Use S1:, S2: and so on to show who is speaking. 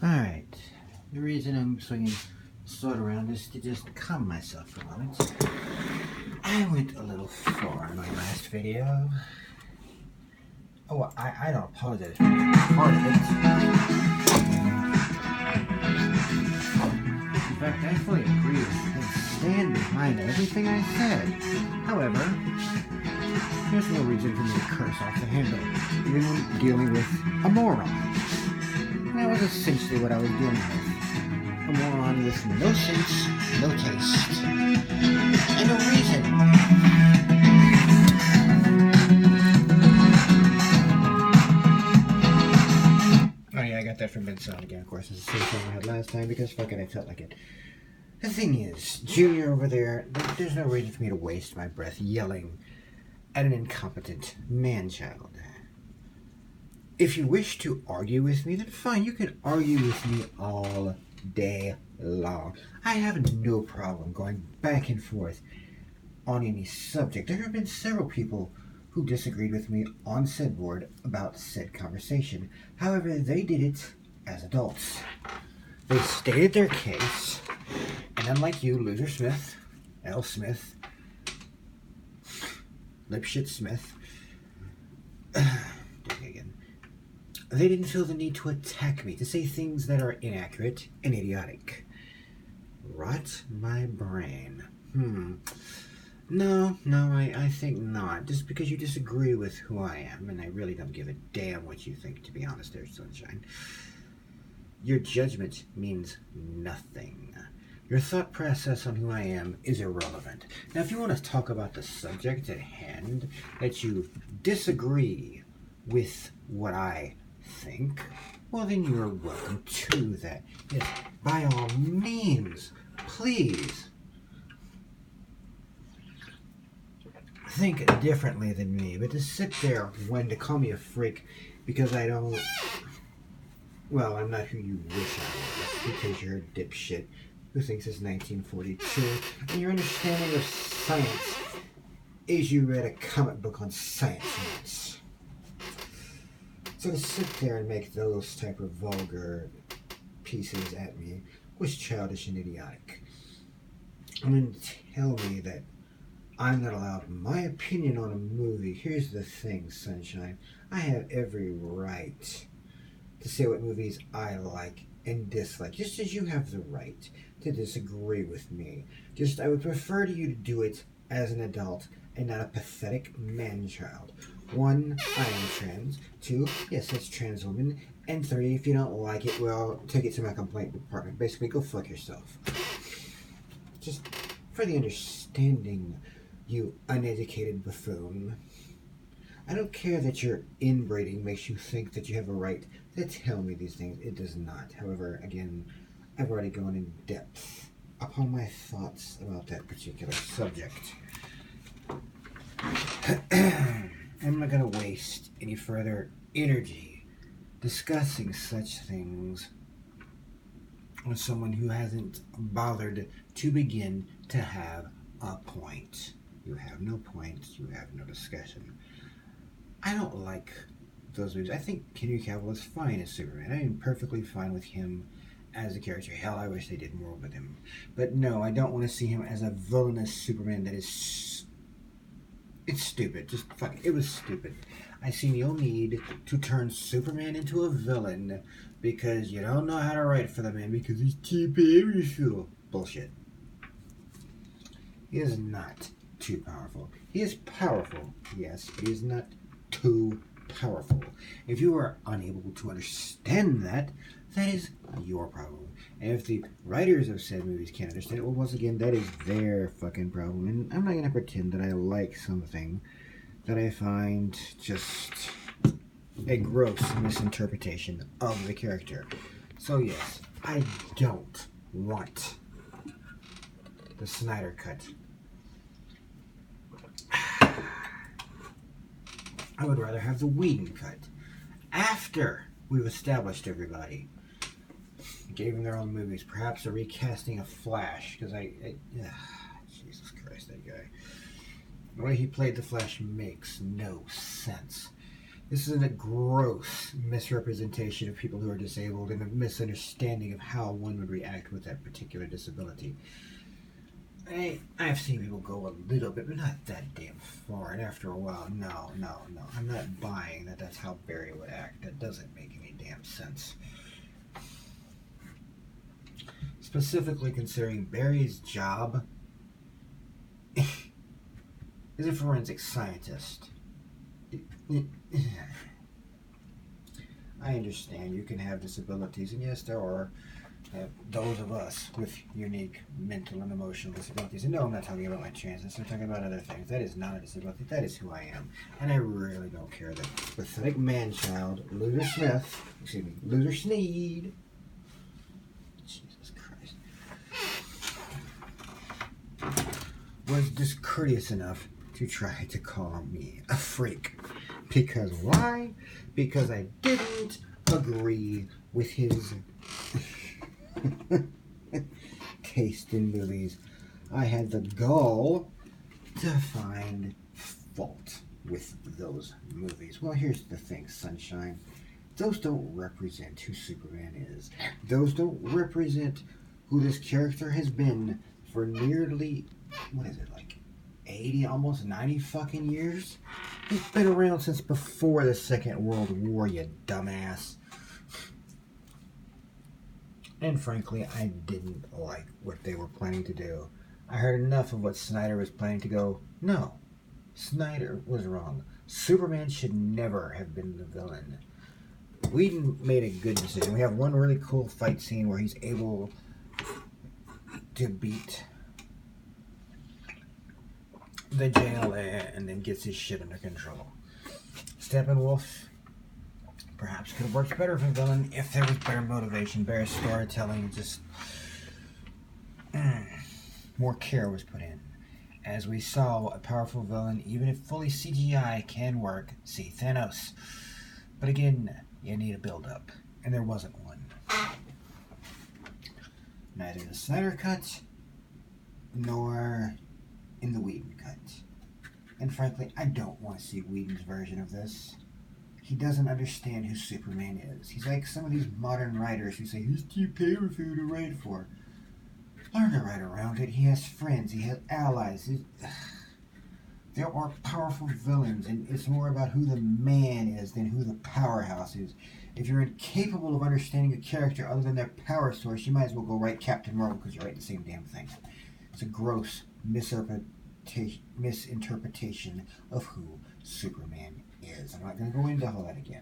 S1: Alright, the reason I'm swinging sword around is to just calm myself for a moment. I went a little far in my last video. Oh, I don't apologize for being part of it. In fact, I fully agree with and stand behind everything I said. However, there's no reason for me to curse off the handle, even when dealing with a moron. And that was essentially what I was dealing with. A moron with no sense, no taste, and no reason. Oh yeah, I got that from Ben Sound again, of course. It's the same thing I had last time because fuck it, I felt like it. The thing is, Junior over there, there's no reason for me to waste my breath yelling at an incompetent man-child. If you wish to argue with me, then fine, you can argue with me all day long. I have no problem going back and forth on any subject. There have been several people who disagreed with me on said board about said conversation. However, they did it as adults. They stated their case, and unlike you, Loser Smith, L. Smith, Lipshit Smith, they didn't feel the need to attack me, to say things that are inaccurate and idiotic. Rot my brain. No, I think not. Just because you disagree with who I am, and I really don't give a damn what you think, to be honest there, Sunshine. Your judgment means nothing. Your thought process on who I am is irrelevant. Now, if you want to talk about the subject at hand, that you disagree with what I think, well, then you are welcome to that. Yes, by all means, please think differently than me. But to sit there when to call me a freak because I don't, well, I'm not who you wish I was, because you're a dipshit who thinks it's 1942 and your understanding of science is you read a comic book on science nuts. So to sit there and make those type of vulgar pieces at me was childish and idiotic. And then tell me that I'm not allowed my opinion on a movie. Here's the thing, Sunshine. I have every right to say what movies I like and dislike, just as you have the right to disagree with me. Just, I would prefer to you to do it as an adult and not a pathetic man-child. 1, I am trans. 2, yes, that's trans woman. And 3, if you don't like it, well, take it to my complaint department. Basically, go fuck yourself. Just for the understanding, you uneducated buffoon. I don't care that your inbreeding makes you think that you have a right to tell me these things. It does not. However, again, I've already gone in depth upon my thoughts about that particular subject. I'm not going to waste any further energy discussing such things with someone who hasn't bothered to begin to have a point. You have no point, you have no discussion. I don't like those movies. I think Henry Cavill is fine as Superman. I am perfectly fine with him as a character. Hell, I wish they did more with him. But no, I don't want to see him as a villainous Superman that is... It's stupid. Just fuck. It was stupid. I see no need to turn Superman into a villain because you don't know how to write for the man because he's too powerful. Bullshit. He is not too powerful. He is powerful, yes, but he is not too powerful. If you are unable to understand that, that is your problem. And if the writers of said movies can't understand it, well, once again, that is their fucking problem. And I'm not going to pretend that I like something that I find just a gross misinterpretation of the character. So yes, I don't want the Snyder cut. I would rather have the Whedon cut. After we've established everybody, gave them their own movies, perhaps a recasting of Flash, because Jesus Christ, that guy. The way he played the Flash makes no sense. This is a gross misrepresentation of people who are disabled and a misunderstanding of how one would react with that particular disability. I've seen people go a little bit, but not that damn far. And after a while, no. I'm not buying that that's how Barry would act. That doesn't make any damn sense. Specifically considering Barry's job is a forensic scientist. I understand you can have disabilities, and yes, there are those of us with unique mental and emotional disabilities. And no, I'm not talking about my transness. I'm talking about other things. That is not a disability. That is who I am. And I really don't care that pathetic man-child, Luther Sneed. Jesus Christ. Was discourteous enough to try to call me a freak. Because why? Because I didn't agree with his taste in movies. I had the gall to find fault with those movies. Well, here's the thing, sunshine. Those don't represent who Superman is. Those don't represent who this character has been for nearly, 80, almost 90 fucking years? He's been around since before the Second World War, you dumbass. And frankly, I didn't like what they were planning to do. I heard enough of what Snyder was planning to go, no, Snyder was wrong. Superman should never have been the villain. Whedon made a good decision. We have one really cool fight scene where he's able to beat the JLA and then gets his shit under control. Steppenwolf perhaps could have worked better for a villain if there was better motivation, better storytelling, just more care was put in. As we saw, a powerful villain, even if fully CGI, can work. See Thanos. But again, you need a build-up, and there wasn't one. Neither the Snyder cut, nor in the Whedon cut. And frankly, I don't want to see Whedon's version of this. He doesn't understand who Superman is. He's like some of these modern writers who say, who's too powerful to write for? Learn to write around it. He has friends. He has allies. There are powerful villains, and it's more about who the man is than who the powerhouse is. If you're incapable of understanding a character other than their power source, you might as well go write Captain Marvel because you write the same damn thing. It's a gross misinterpretation of who Superman is. I'm not going to go into all that again.